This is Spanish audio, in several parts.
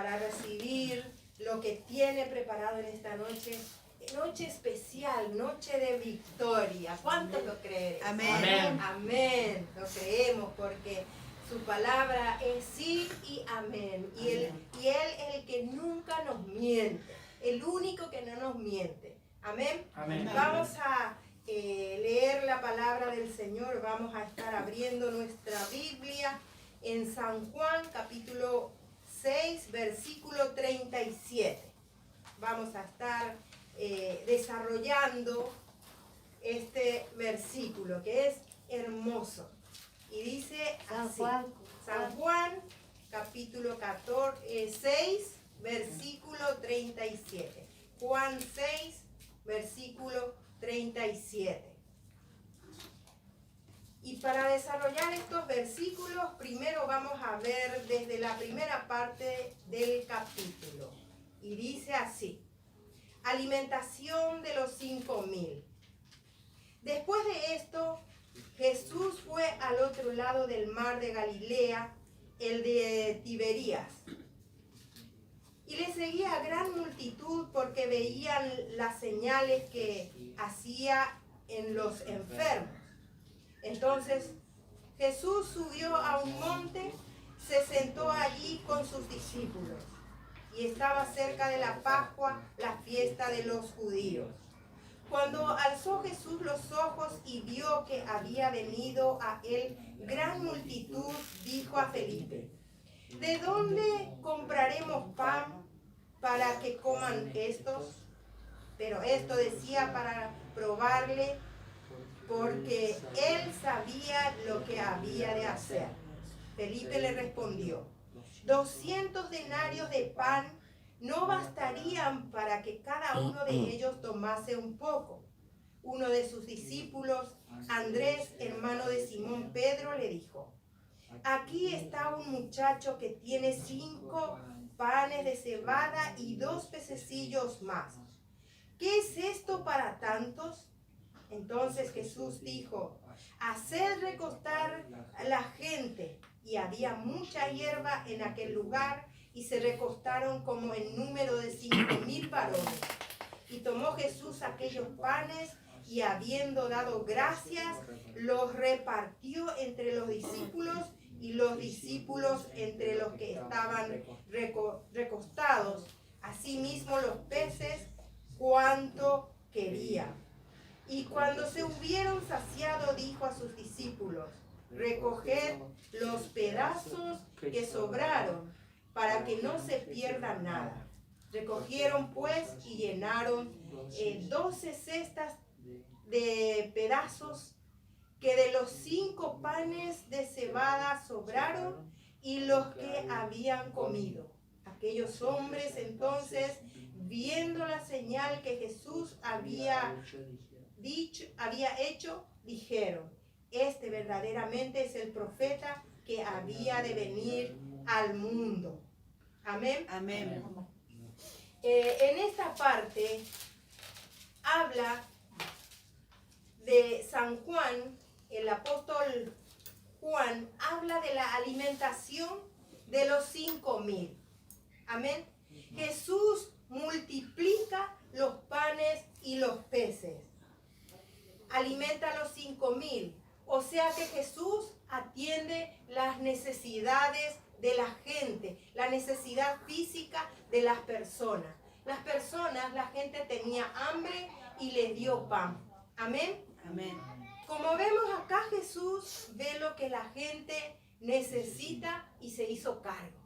para recibir lo que tiene preparado en esta noche. Noche especial, noche de victoria. ¿Cuántos lo creen? Amén. Amén. Amén. Lo creemos porque su palabra es sí y amén. Y Él es el que nunca nos miente. El único que no nos miente. Amén. Amén. Vamos a leer la palabra del Señor. Vamos a estar abriendo nuestra Biblia en San Juan capítulo 6 versículo 37. Vamos a estar desarrollando este versículo que es hermoso. Y dice así. San Juan capítulo 6 versículo 37. Juan 6 versículo 37. Y para desarrollar estos versículos, primero vamos a ver desde la primera parte del capítulo. Y dice así: alimentación de los 5.000. Después de esto, Jesús fue al otro lado del mar de Galilea, el de Tiberías. Y le seguía gran multitud porque veían las señales que hacía en los enfermos. Entonces Jesús subió a un monte, se sentó allí con sus discípulos. Y estaba cerca de la Pascua, la fiesta de los judíos. Cuando alzó Jesús los ojos y vio que había venido a él gran multitud, dijo a Felipe: ¿de dónde compraremos pan para que coman estos? Pero esto decía para probarle, porque él sabía lo que había de hacer. Felipe le respondió: 200 denarios de pan no bastarían para que cada uno de ellos tomase un poco. Uno de sus discípulos, Andrés, hermano de Simón Pedro, le dijo: aquí está un muchacho que tiene 5 panes de cebada y 2 pececillos más. ¿Qué es esto para tantos? Entonces Jesús dijo: haced recostar a la gente. Y había mucha hierba en aquel lugar, y se recostaron como en número de 5.000 varones. Y tomó Jesús aquellos panes, y habiendo dado gracias, los repartió entre los discípulos, y los discípulos entre los que estaban recostados. Asimismo los peces, cuanto querían. Y cuando se hubieron saciado, dijo a sus discípulos: recoged los pedazos que sobraron, para que no se pierda nada. Recogieron pues y llenaron 12 cestas de pedazos que de los 5 panes de cebada sobraron y los que habían comido. Aquellos hombres entonces, viendo la señal que Jesús había hecho, dijeron: este verdaderamente es el profeta que había de venir al mundo. Amén. Amén. En esta parte habla de San Juan. El apóstol Juan habla de la alimentación de los 5.000. Amén. Jesús multiplica los panes y los peces. Alimenta a los 5.000. O sea que Jesús atiende las necesidades de la gente, la necesidad física de las personas. La gente tenía hambre y les dio pan. Amén. Amén. Como vemos acá, Jesús ve lo que la gente necesita y se hizo cargo.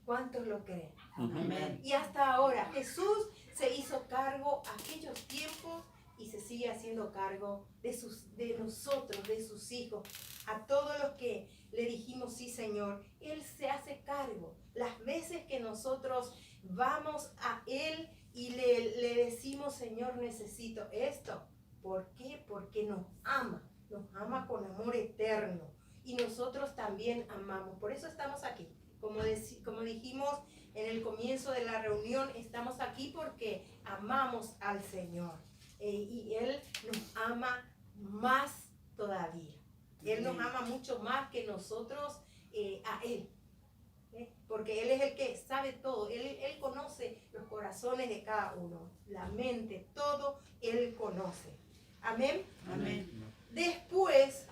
¿Cuántos lo creen? Amén. Y hasta ahora Jesús se hizo cargo aquellos tiempos y se sigue haciendo cargo de nosotros, de sus hijos. A todos los que le dijimos sí, Señor, Él se hace cargo. Las veces que nosotros vamos a Él y le decimos: Señor, necesito esto. ¿Por qué? Porque nos ama con amor eterno. Y nosotros también amamos. Por eso estamos aquí. Como dijimos en el comienzo de la reunión, estamos aquí porque amamos al Señor. Y Él nos ama más todavía. Él nos ama mucho más que nosotros a Él. Porque Él es el que sabe sabe todo. Él conoce los corazones de cada uno, la mente, todo Él conoce. Amén. Amén. Después,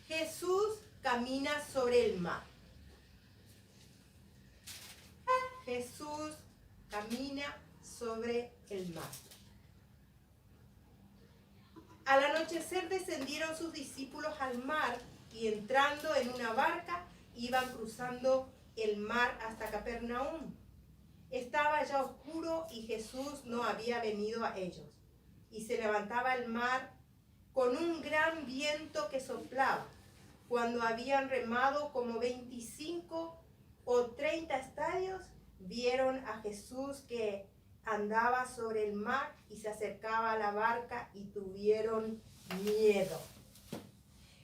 Jesús camina sobre el mar. Jesús camina sobre el mar. Al anochecer descendieron sus discípulos al mar y entrando en una barca iban cruzando el mar hasta Capernaum. Estaba ya oscuro y Jesús no había venido a ellos. Y se levantaba el mar con un gran viento que soplaba. Cuando habían remado como 25 o 30 estadios, vieron a Jesús que andaba sobre el mar y se acercaba a la barca y tuvieron miedo.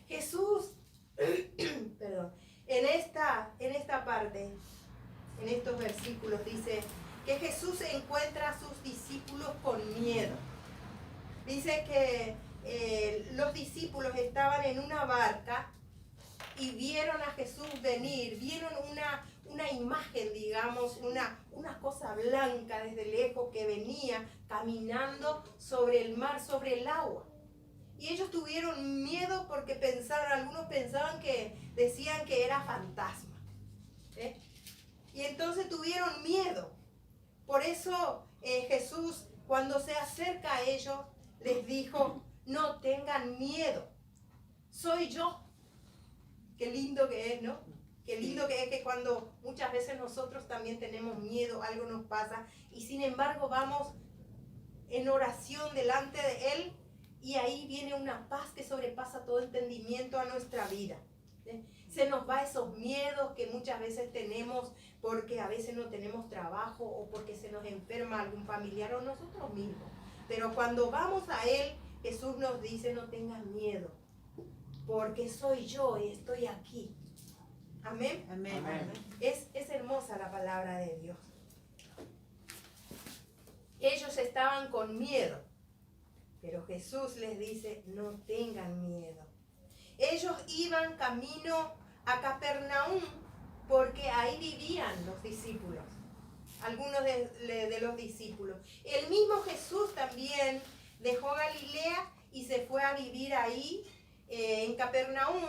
Jesús, perdón, en esta parte, en estos versículos dice que Jesús encuentra a sus discípulos con miedo. Dice que los discípulos estaban en una barca y vieron a Jesús venir, vieron una imagen, digamos, una cosa blanca desde lejos que venía caminando sobre el mar, sobre el agua. Y ellos tuvieron miedo porque algunos pensaban decían que era fantasma. Y entonces tuvieron miedo. Por eso Jesús, cuando se acerca a ellos, les dijo, no tengan miedo, soy yo. Qué lindo que es, ¿no? Qué lindo que es que cuando muchas veces nosotros también tenemos miedo, algo nos pasa, y sin embargo vamos en oración delante de Él, y ahí viene una paz que sobrepasa todo entendimiento a nuestra vida. Se nos va esos miedos que muchas veces tenemos porque a veces no tenemos trabajo o porque se nos enferma algún familiar o nosotros mismos. Pero cuando vamos a Él, Jesús nos dice, no tengas miedo, porque soy yo y estoy aquí. Amén. Amén. Amén. Es hermosa la palabra de Dios. Ellos estaban con miedo, pero Jesús les dice, no tengan miedo. Ellos iban camino a Capernaum porque ahí vivían los discípulos, algunos de los discípulos. El mismo Jesús también dejó Galilea y se fue a vivir ahí en Capernaum,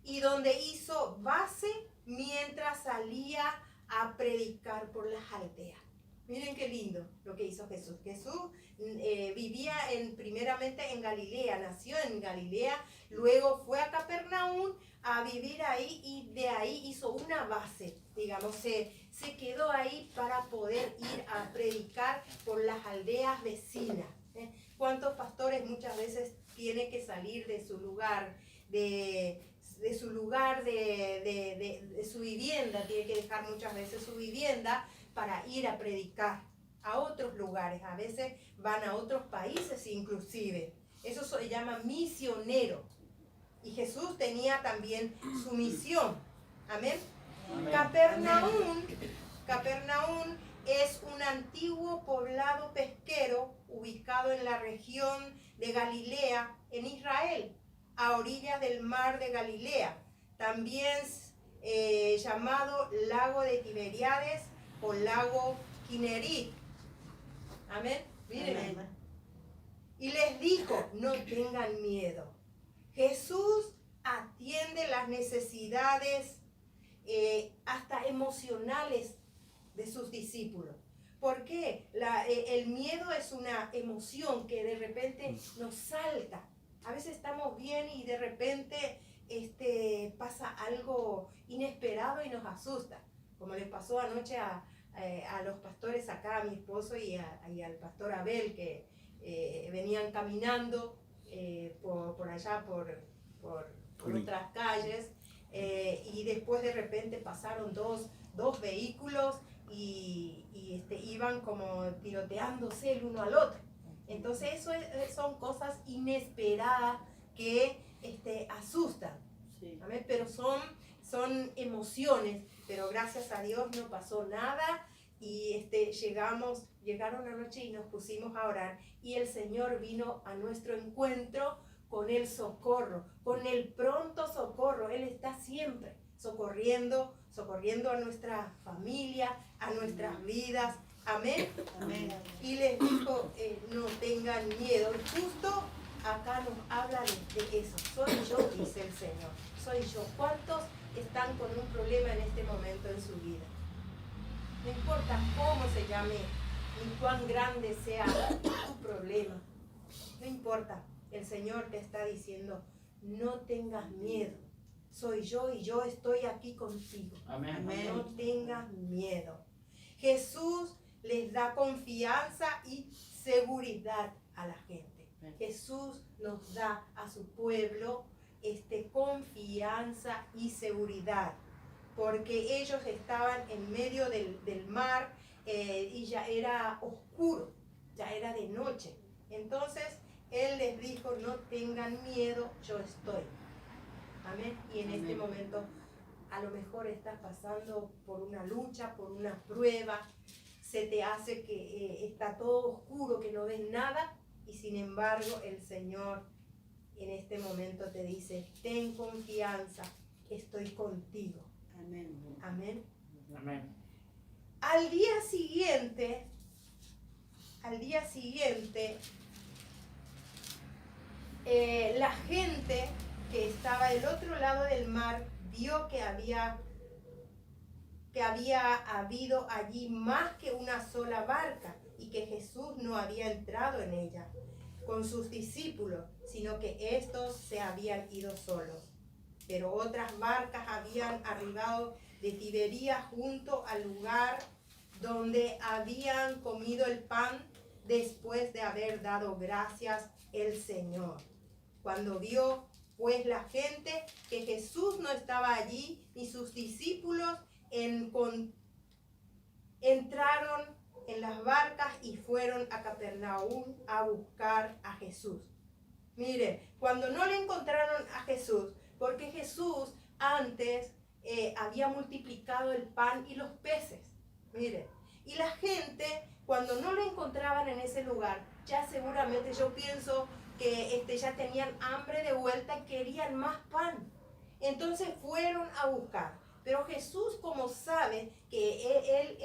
y donde hizo base mientras salía a predicar por las aldeas. Miren qué lindo lo que hizo Jesús. Jesús vivía primeramente en Galilea, nació en Galilea, luego fue a Capernaum a vivir ahí y de ahí hizo una base, digamos, se quedó ahí para poder ir a predicar por las aldeas vecinas. ¿Cuántos pastores muchas veces tienen que salir de su lugar, de su vivienda, tiene que dejar muchas veces su vivienda para ir a predicar a otros lugares? A veces van a otros países inclusive. Eso se llama misionero. Y Jesús tenía también su misión. Amén. Amén. Capernaum es un antiguo poblado pesquero ubicado en la región de Galilea, en Israel, a orillas del mar de Galilea, también llamado lago de Tiberíades o lago Kinerit. Amén. Miren. Amén. Y les dijo, no tengan miedo. Jesús atiende las necesidades hasta emocionales de sus discípulos. ¿Por qué? El miedo es una emoción que de repente nos salta. A veces estamos bien y de repente pasa algo inesperado y nos asusta. Como les pasó anoche a los pastores acá, a mi esposo y al pastor Abel, que venían caminando por allá, por otras calles, y después de repente pasaron dos vehículos y iban como tiroteándose el uno al otro. Entonces eso son cosas inesperadas que asustan. Sí. ¿Amén? Pero son emociones, pero gracias a Dios no pasó nada y llegaron anoche y nos pusimos a orar y el Señor vino a nuestro encuentro con el socorro, con el pronto socorro. Él está siempre socorriendo socorriendo a nuestra familia, a nuestras vidas. Amén. Amén. Y les dijo, no tengan miedo. Y justo acá nos habla de eso. Soy yo, dice el Señor. Soy yo. ¿Cuántos están con un problema en este momento en su vida? No importa cómo se llame, ni cuán grande sea tu problema. No importa. El Señor te está diciendo, no tengas miedo. Soy yo y yo estoy aquí contigo. Amén. Amén. No tengas miedo. Jesús les da confianza y seguridad a la gente. Jesús nos da a su pueblo confianza y seguridad, porque ellos estaban en medio del mar y ya era oscuro, ya era de noche. Entonces Él les dijo, no tengan miedo, yo estoy. Amén. Y en este momento a lo mejor estás pasando por una lucha, por una prueba, se te hace que está todo oscuro, que no ves nada, y sin embargo el Señor en este momento te dice, ten confianza, estoy contigo. Amén. Amén. Amén. Al día siguiente, la gente que estaba del otro lado del mar vio que había habido allí más que una sola barca y que Jesús no había entrado en ella con sus discípulos, sino que estos se habían ido solos. Pero otras barcas habían arribado de Tiberías junto al lugar donde habían comido el pan después de haber dado gracias el Señor. Cuando vio pues la gente que Jesús no estaba allí, ni sus discípulos, entraron en las barcas y fueron a Capernaum a buscar a Jesús. Mire, cuando no le encontraron a Jesús, porque Jesús antes había multiplicado el pan y los peces. Mire, y la gente cuando no lo encontraban en ese lugar, ya seguramente yo pienso que ya tenían hambre de vuelta y querían más pan. Entonces fueron a buscar. Pero Jesús, como sabe que Él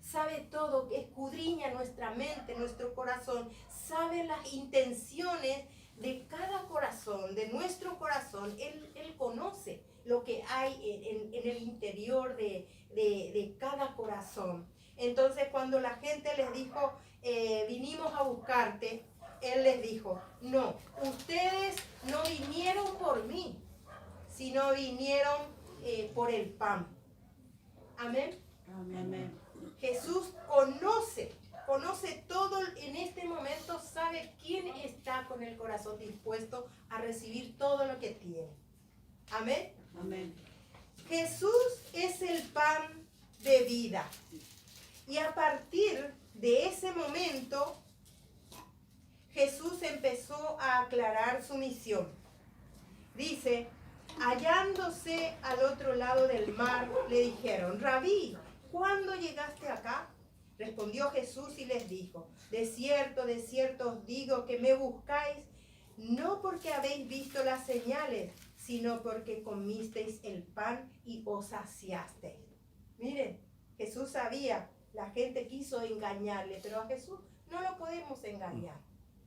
sabe todo, que escudriña nuestra mente, nuestro corazón, sabe las intenciones de cada corazón, de nuestro corazón. Él conoce lo que hay en el interior de cada corazón. Entonces, cuando la gente les dijo, vinimos a buscarte, Él les dijo, no, ustedes no vinieron por mí, sino vinieron por el pan. Amén. Amén. Jesús conoce todo en este momento, sabe quién está con el corazón dispuesto a recibir todo lo que tiene. Amén. Amén. Jesús es el pan de vida. Y a partir de ese momento, Jesús empezó a aclarar su misión. Dice, hallándose al otro lado del mar, le dijeron, Rabí, ¿cuándo llegaste acá? Respondió Jesús y les dijo, de cierto os digo que me buscáis, no porque habéis visto las señales, sino porque comisteis el pan y os saciasteis. Miren, Jesús sabía, la gente quiso engañarle, pero a Jesús no lo podemos engañar,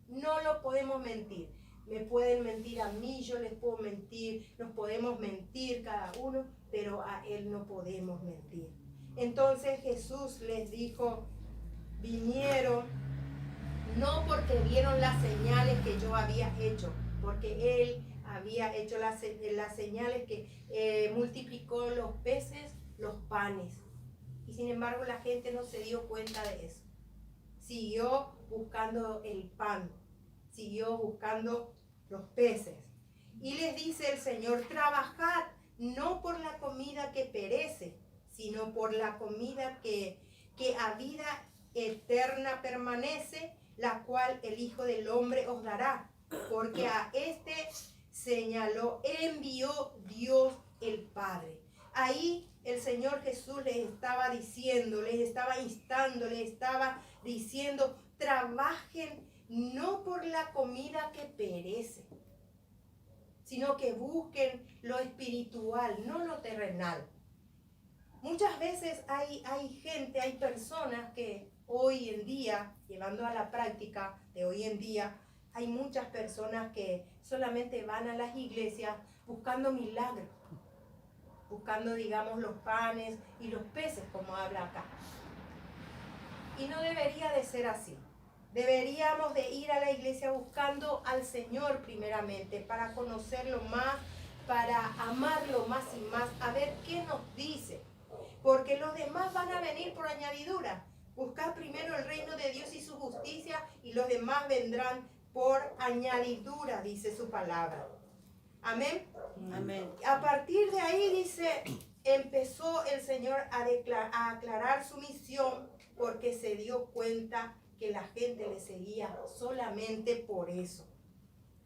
no lo podemos mentir. Me pueden mentir a mí, yo les puedo mentir, nos podemos mentir cada uno, pero a Él no podemos mentir. Entonces Jesús les dijo, vinieron no porque vieron las señales que yo había hecho, porque Él había hecho las señales que multiplicó los peces, los panes. Y sin embargo la gente no se dio cuenta de eso. Siguió buscando el pan, siguió buscando los peces. Y les dice el Señor, trabajad no por la comida que perece, sino por la comida que a vida eterna permanece, la cual el Hijo del Hombre os dará. Porque a este envió Dios el Padre. Ahí el Señor Jesús les estaba diciendo, les estaba instando, les estaba diciendo, trabajen no por la comida que perece, sino que busquen lo espiritual, no lo terrenal. Muchas veces hay gente, hay personas que hoy en día, llevando a la práctica de hoy en día, hay muchas personas que solamente van a las iglesias buscando milagros, buscando, digamos, los panes y los peces, como habla acá. Y no debería de ser así. Deberíamos de ir a la iglesia buscando al Señor primeramente, para conocerlo más, para amarlo más y más, a ver qué nos dice. Porque los demás van a venir por añadidura. Buscad primero el reino de Dios y su justicia, y los demás vendrán por añadidura, dice su palabra. Amén. Amén. A partir de ahí, dice, empezó el Señor a aclarar su misión, porque se dio cuenta que la gente le seguía solamente por eso.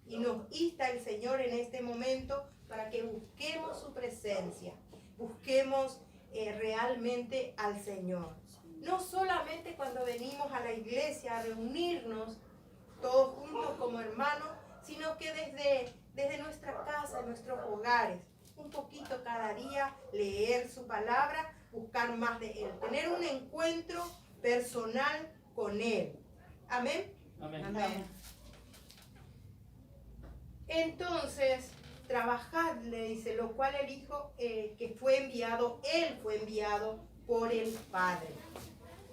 Y nos insta el Señor en este momento para que busquemos su presencia, busquemos realmente al Señor. No solamente cuando venimos a la iglesia a reunirnos todos juntos como hermanos, sino que desde nuestra casa, nuestros hogares, un poquito cada día, leer su palabra, buscar más de Él, tener un encuentro personal con Él. Amén. Amén. Amén. Entonces, trabajad, le dice, lo cual el Hijo que fue enviado, Él fue enviado por el Padre,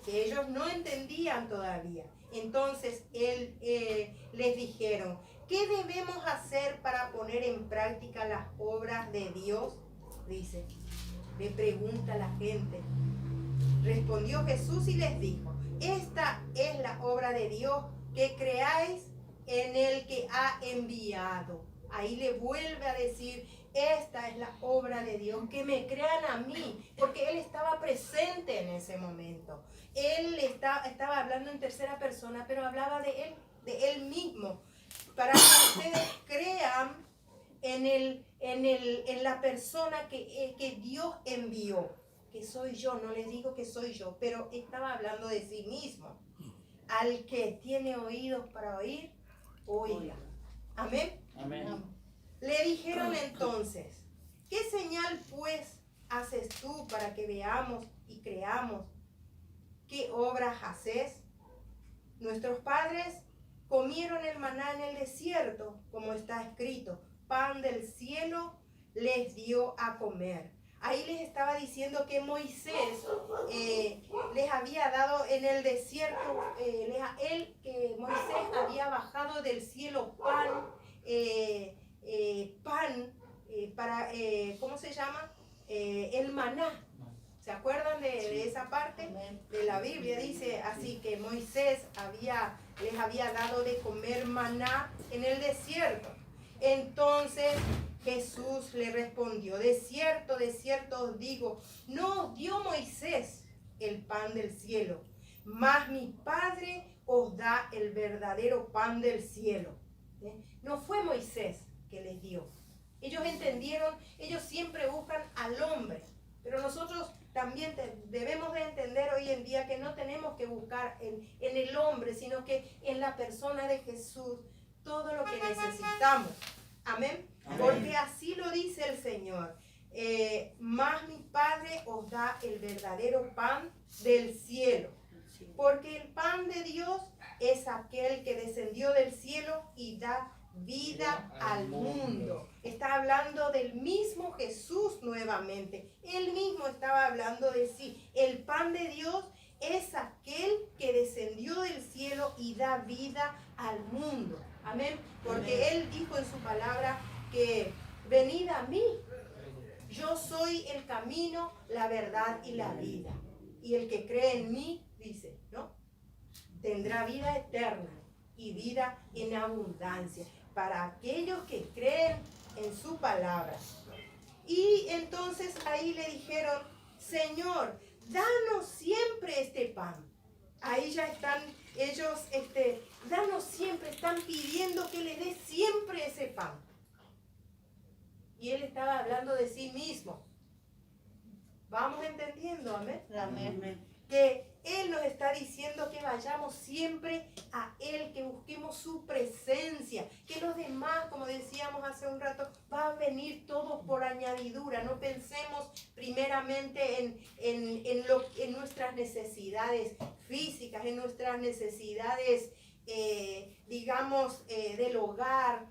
que ellos no entendían todavía. Entonces, Él les dijeron, ¿qué debemos hacer para poner en práctica las obras de Dios? Dice, le pregunta la gente. Respondió Jesús y les dijo, esta es la obra de Dios, que creáis en el que ha enviado. Ahí le vuelve a decir, esta es la obra de Dios, que me crean a mí, porque Él estaba presente en ese momento. Él estaba hablando en tercera persona, pero hablaba de Él mismo, para que ustedes crean en la persona que Dios envió, que soy yo. No les digo que soy yo, pero estaba hablando de sí mismo. Al que tiene oídos para oír, oiga. Amén. Amén. Le dijeron entonces, ¿qué señal pues haces tú para que veamos y creamos? ¿Qué obras haces? Nuestros padres comieron el maná en el desierto, como está escrito, pan del cielo les dio a comer. Ahí les estaba diciendo que Moisés les había dado en el desierto, Moisés había bajado del cielo pan, ¿cómo se llama? El maná. ¿Se acuerdan de esa parte de la Biblia? Dice así que Moisés les había dado de comer maná en el desierto. Entonces Jesús le respondió, de cierto os digo, no os dio Moisés el pan del cielo, mas mi Padre os da el verdadero pan del cielo. No fue Moisés que les dio. Ellos entendieron, ellos siempre buscan al hombre, pero nosotros también debemos de entender hoy en día que no tenemos que buscar en el hombre, sino que en la persona de Jesús todo lo que necesitamos. Amén. Amén. Porque así lo dice el Señor. Más mi Padre os da el verdadero pan del cielo. Porque el pan de Dios es aquel que descendió del cielo y da vida al mundo. Está hablando del mismo Jesús nuevamente. Él mismo estaba hablando de sí. El pan de Dios es aquel que descendió del cielo y da vida al mundo. Amén. Porque Él dijo en su palabra que venid a mí. Yo soy el camino, la verdad y la vida. Y el que cree en mí, dice, ¿no? Tendrá vida eterna y vida en abundancia. Para aquellos que creen en su palabra. Y entonces ahí le dijeron, Señor, danos siempre este pan. Ahí ya están ellos, danos siempre, están pidiendo que les dé siempre ese pan. Y Él estaba hablando de sí mismo. Vamos entendiendo, amén. Amén. Que Él nos está diciendo que vayamos siempre a Él, que busquemos su presencia, que los demás, como decíamos hace un rato, va a venir todo por añadidura. No pensemos primeramente en nuestras necesidades físicas, en nuestras necesidades, del hogar.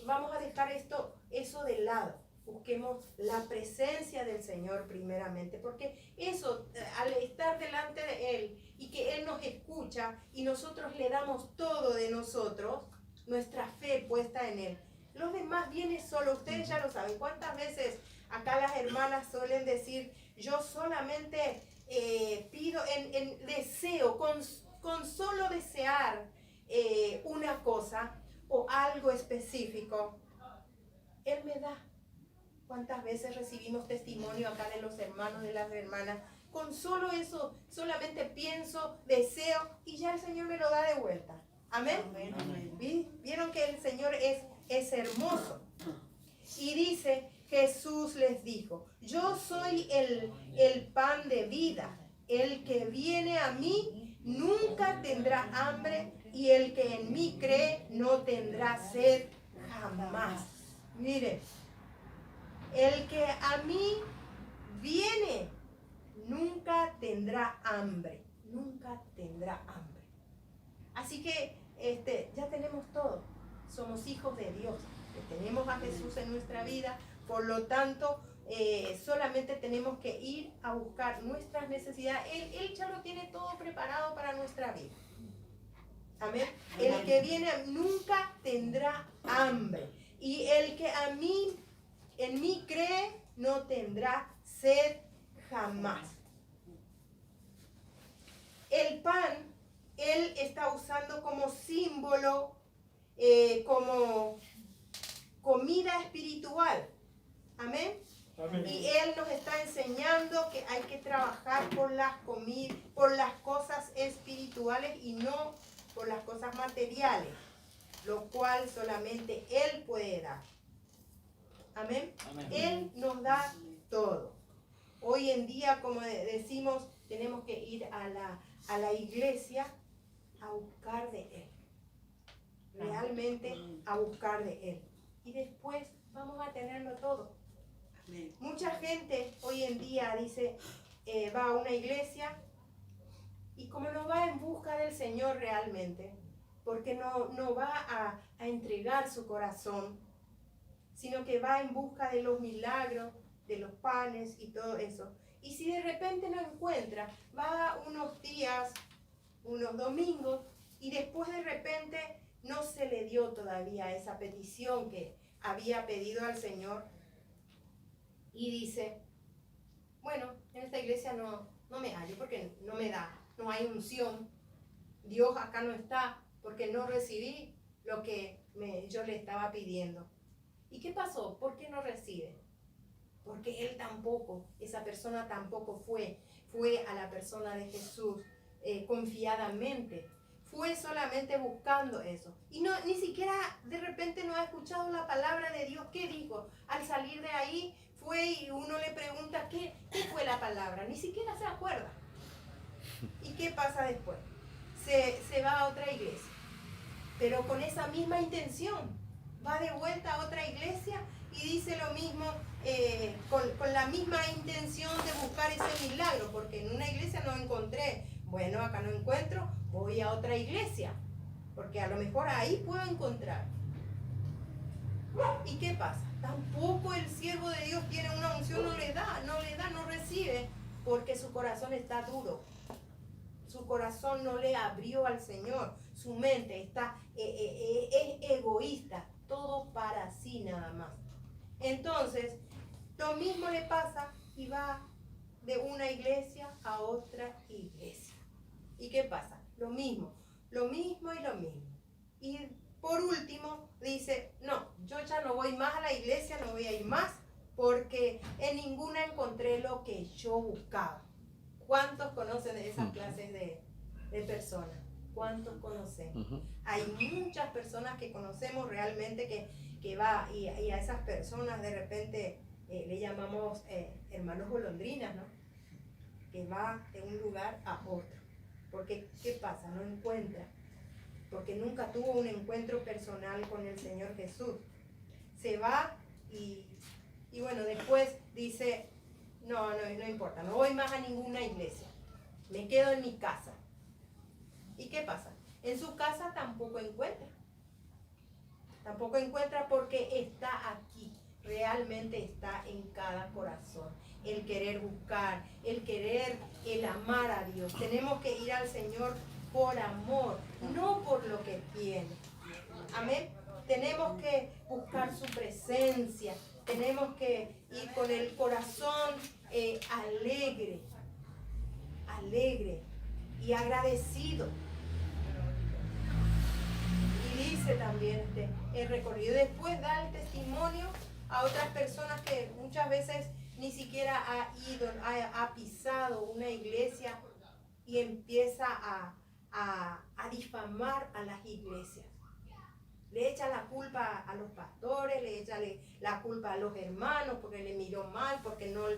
Vamos a dejar eso de lado. Busquemos la presencia del Señor primeramente, porque eso, al estar delante de Él y que Él nos escucha y nosotros le damos todo de nosotros, nuestra fe puesta en Él. Los demás vienen solo, ustedes ya lo saben. ¿Cuántas veces acá las hermanas suelen decir, yo solamente pido en deseo, con solo desear una cosa o algo específico, Él me da? ¿Cuántas veces recibimos testimonio acá de los hermanos, de las hermanas? Con solo eso, solamente pienso, deseo y ya el Señor me lo da de vuelta. Amén. Amén. ¿Vieron que el Señor es hermoso? Y dice, Jesús les dijo, yo soy el pan de vida. El que viene a mí nunca tendrá hambre y el que en mí cree no tendrá sed jamás. Mire. El que a mí viene nunca tendrá hambre, nunca tendrá hambre. Así que ya tenemos todo, somos hijos de Dios, tenemos a Jesús en nuestra vida, por lo tanto solamente tenemos que ir a buscar nuestras necesidades. Él ya lo tiene todo preparado para nuestra vida. Amén. El que viene nunca tendrá hambre y el que en mí cree, no tendrá sed jamás. El pan, Él está usando como símbolo, como comida espiritual. Amén. Amén. Y Él nos está enseñando que hay que trabajar por las cosas espirituales y no por las cosas materiales, lo cual solamente Él puede dar. Amén. Amén. Él nos da todo. Hoy en día, como decimos, tenemos que ir a la iglesia a buscar de Él. Realmente a buscar de Él. Y después vamos a tenerlo todo. Mucha gente hoy en día dice, va a una iglesia y como no va en busca del Señor realmente, porque no va a entregar su corazón, sino que va en busca de los milagros, de los panes y todo eso. Y si de repente no encuentra, va unos días, unos domingos, y después de repente no se le dio todavía esa petición que había pedido al Señor. Y dice, bueno, en esta iglesia no me hallo porque no me da, no hay unción. Dios acá no está porque no recibí lo que yo le estaba pidiendo. ¿Y qué pasó? ¿Por qué no recibe? Porque él tampoco, esa persona tampoco fue a la persona de Jesús confiadamente. Fue solamente buscando eso. Y ni siquiera de repente no ha escuchado la palabra de Dios. ¿Qué dijo? Al salir de ahí fue y uno le pregunta, ¿qué fue la palabra? Ni siquiera se acuerda. ¿Y qué pasa después? Se va a otra iglesia. Pero con esa misma intención. Va de vuelta a otra iglesia y dice lo mismo, con la misma intención de buscar ese milagro, porque en una iglesia no encontré, bueno, acá no encuentro, voy a otra iglesia, porque a lo mejor ahí puedo encontrar. ¿Y qué pasa? Tampoco el siervo de Dios tiene una unción, no recibe, porque su corazón está duro. Su corazón no le abrió al Señor, su mente está es egoísta. Todo para sí nada más. Entonces, lo mismo le pasa y va de una iglesia a otra iglesia. ¿Y qué pasa? Lo mismo y lo mismo. Y por último dice, no, yo ya no voy más a la iglesia, no voy a ir más porque en ninguna encontré lo que yo buscaba. ¿Cuántos conocen de esas clases de personas? ¿Cuántos conocen? Hay muchas personas que conocemos realmente que va y a esas personas de repente le llamamos hermanos golondrinas, ¿no? Que va de un lugar a otro. Porque, ¿qué pasa? No encuentra. Porque nunca tuvo un encuentro personal con el Señor Jesús. Se va y bueno, después dice, no importa, no voy más a ninguna iglesia. Me quedo en mi casa. ¿Y qué pasa? En su casa tampoco encuentra. Tampoco encuentra porque está aquí. Realmente está en cada corazón. El querer buscar, el amar a Dios. Tenemos que ir al Señor por amor, no por lo que tiene. Amén. Tenemos que buscar su presencia. Tenemos que ir con el corazón alegre y agradecido. Y dice también el recorrido. Después da el testimonio a otras personas que muchas veces ni siquiera ha pisado una iglesia y empieza a difamar a las iglesias. Le echa la culpa a los pastores, le echa la culpa a los hermanos porque le miró mal, porque no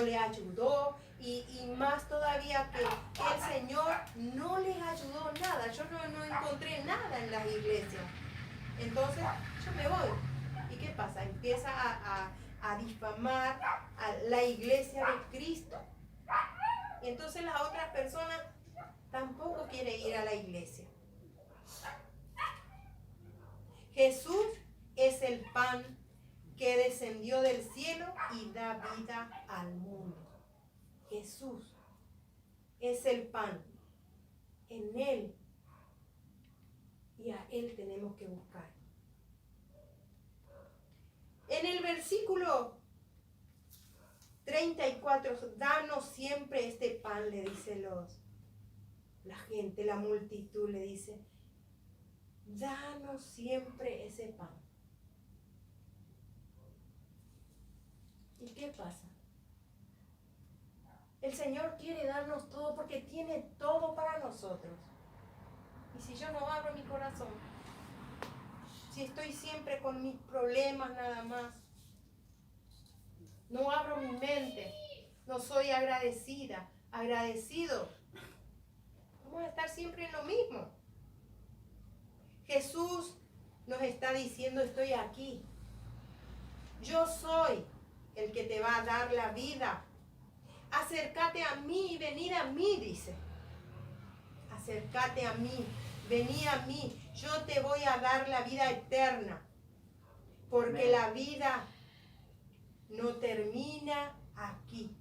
le ayudó. Y más todavía que el Señor no les ayudó nada. Yo no encontré nada en las iglesias. Entonces yo me voy. ¿Y qué pasa? Empieza a difamar a la iglesia de Cristo. Y entonces las otras personas tampoco quieren ir a la iglesia. Jesús es el pan que descendió del cielo y da vida al mundo. Jesús es el pan. En Él y a Él tenemos que buscar. En el versículo 34, danos siempre este pan, le dice la gente, la multitud le dice, danos siempre ese pan. ¿Y qué pasa? El Señor quiere darnos todo porque tiene todo para nosotros. Y si yo no abro mi corazón, si estoy siempre con mis problemas nada más, no abro mi mente, no soy agradecido, vamos a estar siempre en lo mismo. Jesús nos está diciendo, estoy aquí. Yo soy el que te va a dar la vida. Acércate a mí y venid a mí, dice. Acércate a mí, vení a mí. Yo te voy a dar la vida eterna. Porque la vida no termina aquí.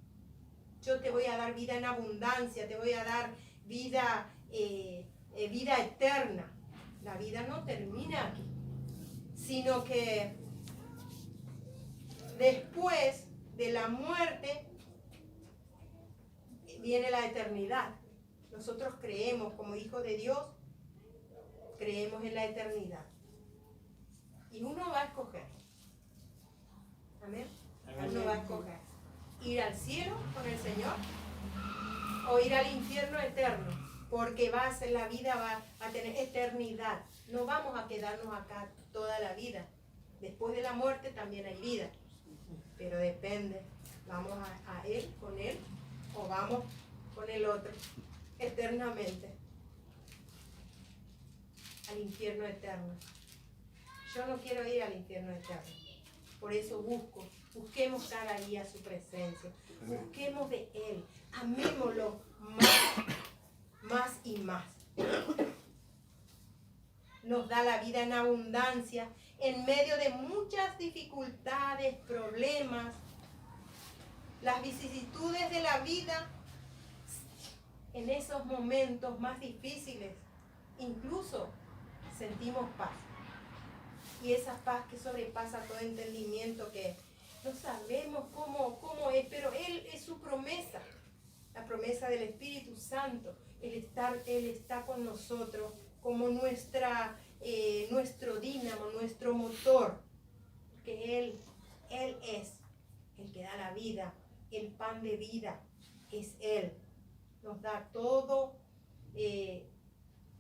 Yo te voy a dar vida en abundancia, te voy a dar vida eterna. La vida no termina aquí, sino que después de la muerte viene la eternidad. Nosotros creemos, como hijos de Dios, creemos en la eternidad. Y uno va a escoger. Amén. Uno va a escoger ir al cielo con el Señor o ir al infierno eterno, porque la vida va a tener eternidad. No vamos a quedarnos acá toda la vida. Después de la muerte también hay vida, pero depende. ¿Vamos a Él, con Él, o vamos con el otro eternamente al infierno eterno? Yo no quiero ir al infierno eterno. Por eso busquemos cada día su presencia. Busquemos de Él. Amémoslo más y más. Nos da la vida en abundancia en medio de muchas dificultades, problemas, las vicisitudes de la vida. En esos momentos más difíciles, incluso sentimos paz. Y esa paz que sobrepasa todo entendimiento, que no sabemos cómo es, pero Él es su promesa, la promesa del Espíritu Santo. Él está con nosotros como nuestro dínamo, nuestro motor, porque Él es el que da la vida, el pan de vida, es Él. Nos da todo,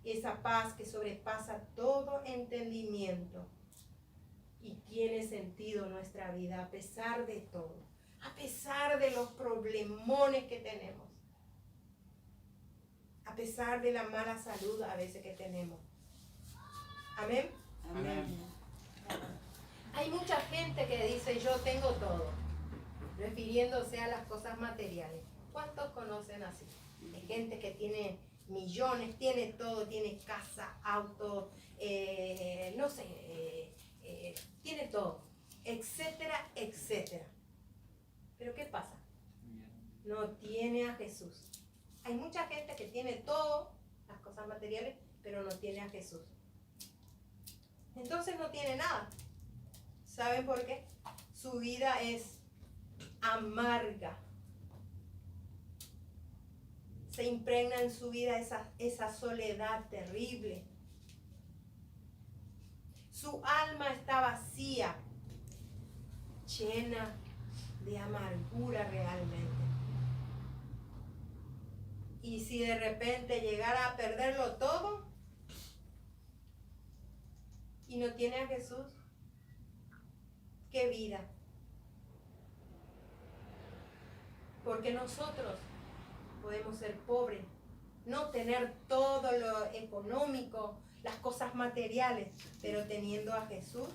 esa paz que sobrepasa todo entendimiento. Y tiene sentido nuestra vida a pesar de todo, a pesar de los problemones que tenemos, a a pesar de la mala salud a veces que tenemos. Amén. Amén. Hay mucha gente que dice yo tengo todo, refiriéndose a las cosas materiales. ¿Cuántos conocen así? Hay gente que tiene millones, tiene todo, tiene casa, auto, no sé, tiene todo, etcétera, etcétera. Pero ¿qué pasa? No tiene a Jesús. Hay mucha gente que tiene todo, las cosas materiales, pero no tiene a Jesús. Entonces no tiene nada. ¿Saben por qué? Su vida es amarga. Se impregna en su vida esa soledad terrible. Su alma está vacía, llena de amargura realmente. Y si de repente llegara a perderlo todo y no tiene a Jesús, ¿qué vida? Porque nosotros podemos ser pobres, no tener todo lo económico, las cosas materiales, pero teniendo a Jesús,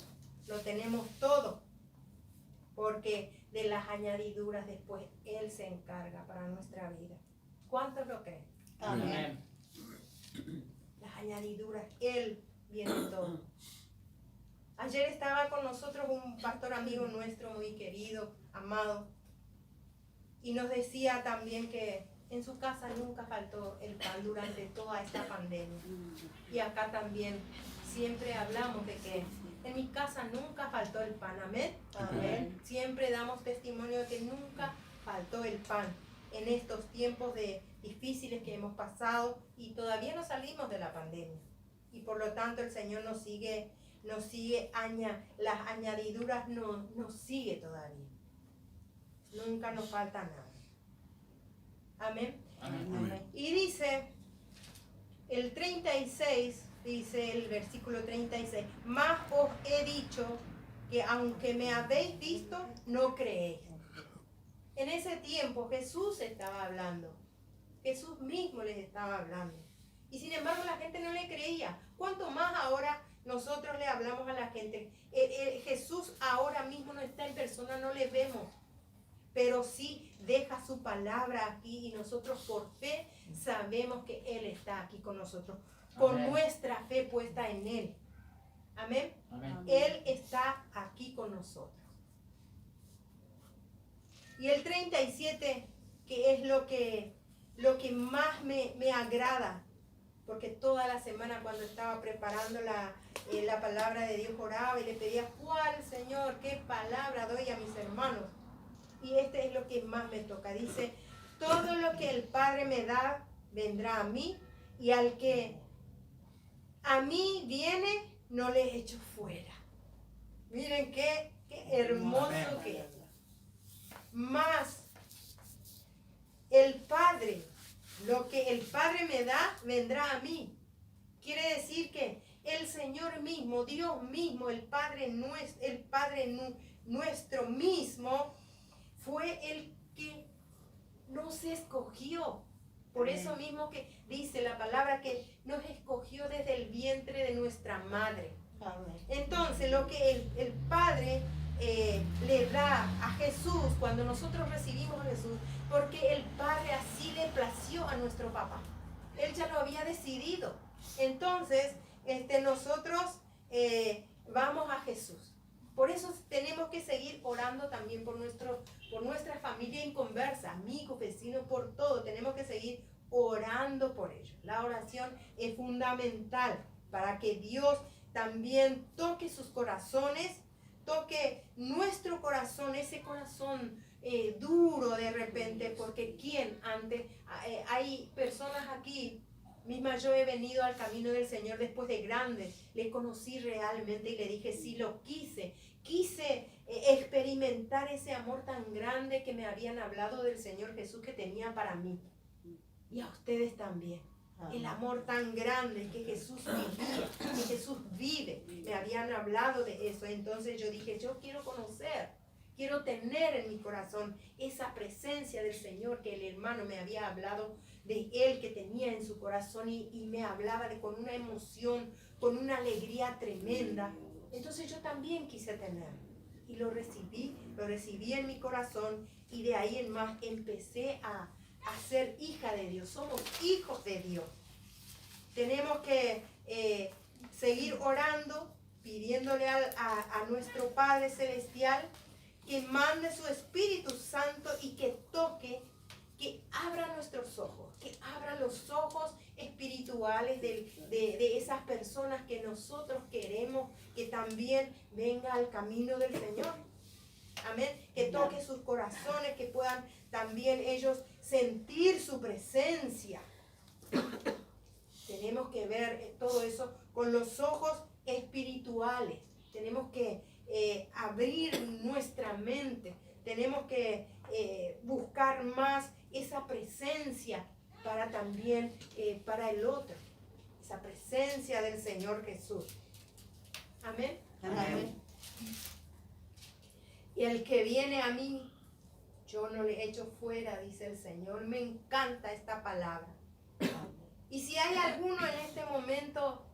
lo tenemos todo. Porque de las añadiduras después Él se encarga para nuestra vida. ¿Cuántos lo creen? Amén. Las añadiduras, Él viene todo. Ayer estaba con nosotros un pastor amigo nuestro muy querido, amado, y nos decía también que en su casa nunca faltó el pan durante toda esta pandemia. Y acá también siempre hablamos de que en mi casa nunca faltó el pan. Amén. Amén. Siempre damos testimonio de que nunca faltó el pan en estos tiempos difíciles que hemos pasado y todavía no salimos de la pandemia. Y por lo tanto el Señor nos sigue las añadiduras nos sigue todavía. Nunca nos falta nada. Amén. Amén. Y dice el 36, dice el versículo 36, mas os he dicho que aunque me habéis visto, no creéis. En ese tiempo Jesús estaba hablando. Jesús mismo les estaba hablando. Y sin embargo la gente no le creía. ¿Cuánto más ahora nosotros le hablamos a la gente? Jesús ahora mismo no está en persona, no le vemos. Pero sí deja su palabra aquí y nosotros por fe sabemos que Él está aquí con nosotros. Con Amén. nuestra fe puesta en Él. Amén. Amén. Él está aquí con nosotros. Y el 37, que es lo que más me agrada, porque toda la semana cuando estaba preparando la palabra de Dios oraba y le pedía, ¿cuál, Señor? ¿Qué palabra doy a mis hermanos? Y este es lo que más me toca. Dice, todo lo que el Padre me da, vendrá a mí, y al que a mí viene, no le echo fuera. Miren qué hermoso Amén. que es. Más el Padre, lo que el Padre me da, vendrá a mí. Quiere decir que el Señor mismo, Dios mismo, el Padre nuestro mismo, fue el que nos escogió. Por eso mismo que dice la palabra que nos escogió desde el vientre de nuestra madre. Entonces lo que el Padre le da a Jesús cuando nosotros recibimos a Jesús, porque el Padre así le plació a nuestro papá. Él ya lo había decidido. Entonces nosotros vamos a Jesús. Por eso tenemos que seguir orando también por nuestra familia en conversa, amigos, vecinos, por todo. Tenemos que seguir orando por ellos. La oración es fundamental para que Dios también toque sus corazones, toque nuestro corazón, ese corazón duro de repente, porque hay personas aquí. Misma yo he venido al camino del Señor después de grande, le conocí realmente y le dije, sí, lo quise experimentar ese amor tan grande que me habían hablado del Señor Jesús que tenía para mí y a ustedes también. El amor tan grande que Jesús vivía, que Jesús vive, me habían hablado de eso. Entonces yo dije, yo quiero Quiero tener en mi corazón esa presencia del Señor que el hermano me había hablado de él, que tenía en su corazón y me hablaba con una emoción, con una alegría tremenda. Entonces yo también quise tener y lo recibí en mi corazón y de ahí en más empecé a ser hija de Dios. Somos hijos de Dios. Tenemos que seguir orando, pidiéndole a nuestro Padre Celestial que mande su Espíritu Santo y que toque, que abra nuestros ojos, que abra los ojos espirituales de esas personas que nosotros queremos que también venga al camino del Señor. Amén. Que toque sus corazones, que puedan también ellos sentir su presencia. Tenemos que ver todo eso con los ojos espirituales. Tenemos que abrir nuestra mente. Tenemos que buscar más esa presencia para también, para el otro. Esa presencia del Señor Jesús. Amén. Amén. Y el que viene a mí, yo no le echo fuera, dice el Señor. Me encanta esta palabra. Y si hay alguno en este momento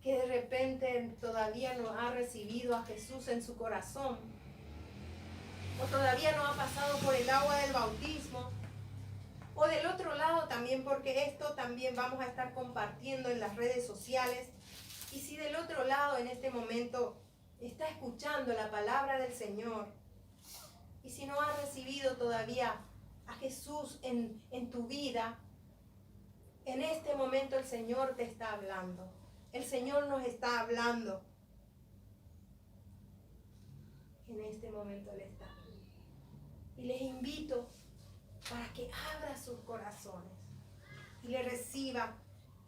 que de repente todavía no ha recibido a Jesús en su corazón, o todavía no ha pasado por el agua del bautismo, o del otro lado también, porque esto también vamos a estar compartiendo en las redes sociales, y si del otro lado en este momento está escuchando la palabra del Señor, y si no ha recibido todavía a Jesús en tu vida, en este momento el Señor te está hablando. El Señor nos está hablando. En este momento Él está. Y les invito para que abra sus corazones y le reciba.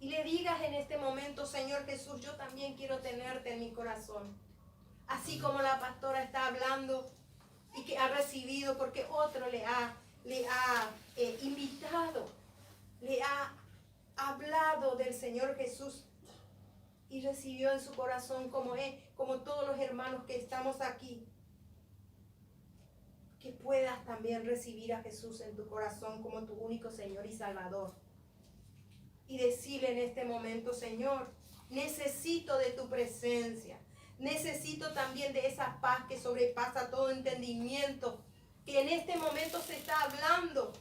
Y le digas en este momento, Señor Jesús, yo también quiero tenerte en mi corazón. Así como la pastora está hablando y que ha recibido porque otro le ha invitado, le ha hablado del Señor Jesús y recibió en su corazón como todos los hermanos que estamos aquí, que puedas también recibir a Jesús en tu corazón como tu único Señor y Salvador y decirle en este momento, Señor, necesito de tu presencia, necesito también de esa paz que sobrepasa todo entendimiento, que en este momento se está hablando.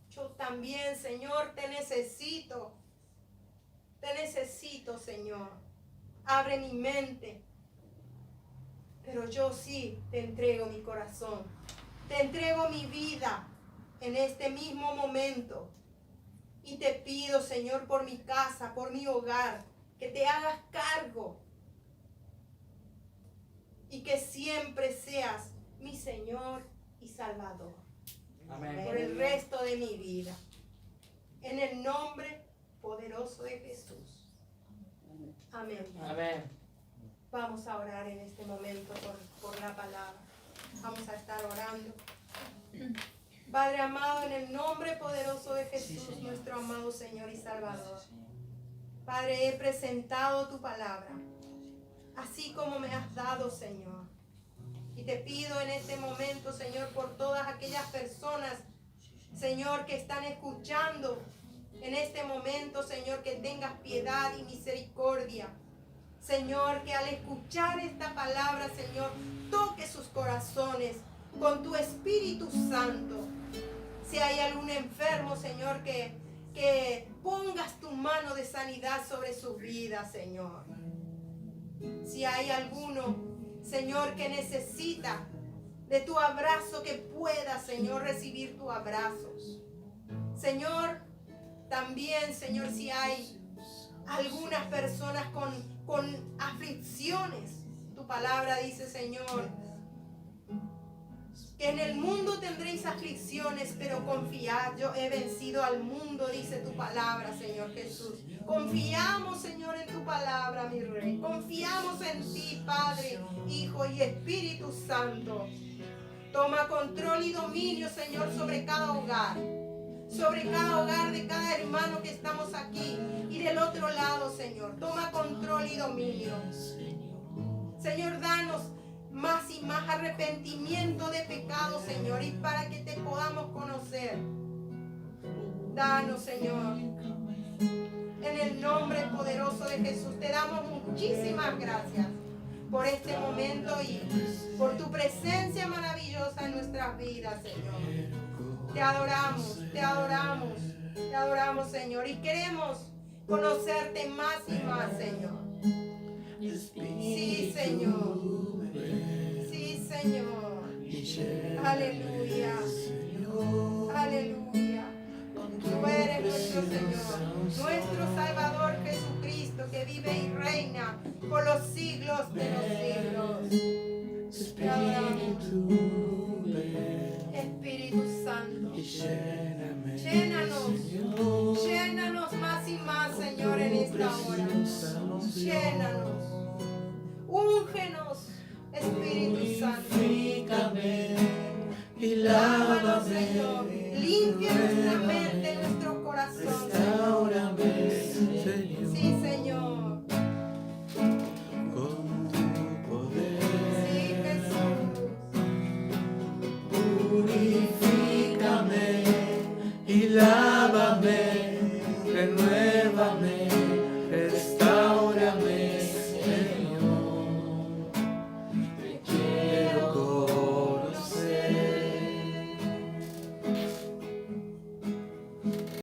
Yo también, Señor, te necesito, Señor. Abre mi mente. Pero yo sí te entrego mi corazón. Te entrego mi vida en este mismo momento. Y te pido, Señor, por mi casa, por mi hogar, que te hagas cargo. Y que siempre seas mi Señor y Salvador. Amén. Por el resto de mi vida. En el nombre poderoso de Jesús. Amén. Amén. Vamos a orar en este momento por la palabra. Vamos a estar orando. Padre amado, en el nombre poderoso de Jesús, nuestro amado Señor y Salvador. Padre, he presentado tu palabra, así como me has dado, Señor. Y te pido en este momento, Señor, por todas aquellas personas, Señor, que están escuchando en este momento, Señor, que tengas piedad y misericordia. Señor, que al escuchar esta palabra, Señor, toque sus corazones con tu Espíritu Santo. Si hay algún enfermo, Señor, que pongas tu mano de sanidad sobre su vida, Señor. Si hay alguno, Señor, que necesita de tu abrazo, que pueda, Señor, recibir tu abrazo. Señor, también, Señor, si hay algunas personas con aflicciones, tu palabra dice, Señor, que en el mundo tendréis aflicciones, pero confiad, yo he vencido al mundo, dice tu palabra, Señor Jesús. Confiamos, Señor, en tu palabra, mi Rey. Confiamos en ti, Padre, Hijo y Espíritu Santo. Toma control y dominio, Señor, sobre cada hogar. Sobre cada hogar de cada hermano que estamos aquí y del otro lado, Señor. Toma control y dominio. Señor, danos más y más arrepentimiento de pecado, Señor, y para que te podamos conocer. Danos, Señor. En el nombre poderoso de Jesús te damos muchísimas gracias por este momento y por tu presencia maravillosa en nuestras vidas, Señor. Te adoramos, te adoramos, te adoramos, Señor, y queremos conocerte más y más, Señor. Sí, Señor. Sí, Señor. Aleluya. Aleluya. Tú eres nuestro Señor, nuestro Salvador Jesucristo, que vive y reina por los siglos de los siglos. Te adoramos. Espíritu Santo, llénanos más y más, Señor, en esta hora. Llénanos, úngenos, Espíritu Santo. Y Lávanos, Señor, limpia nuestra mente, nuestro corazón, Señor. Sí, Señor. Con tu poder, Sí, Jesús. purifícame y lávame, renuévame.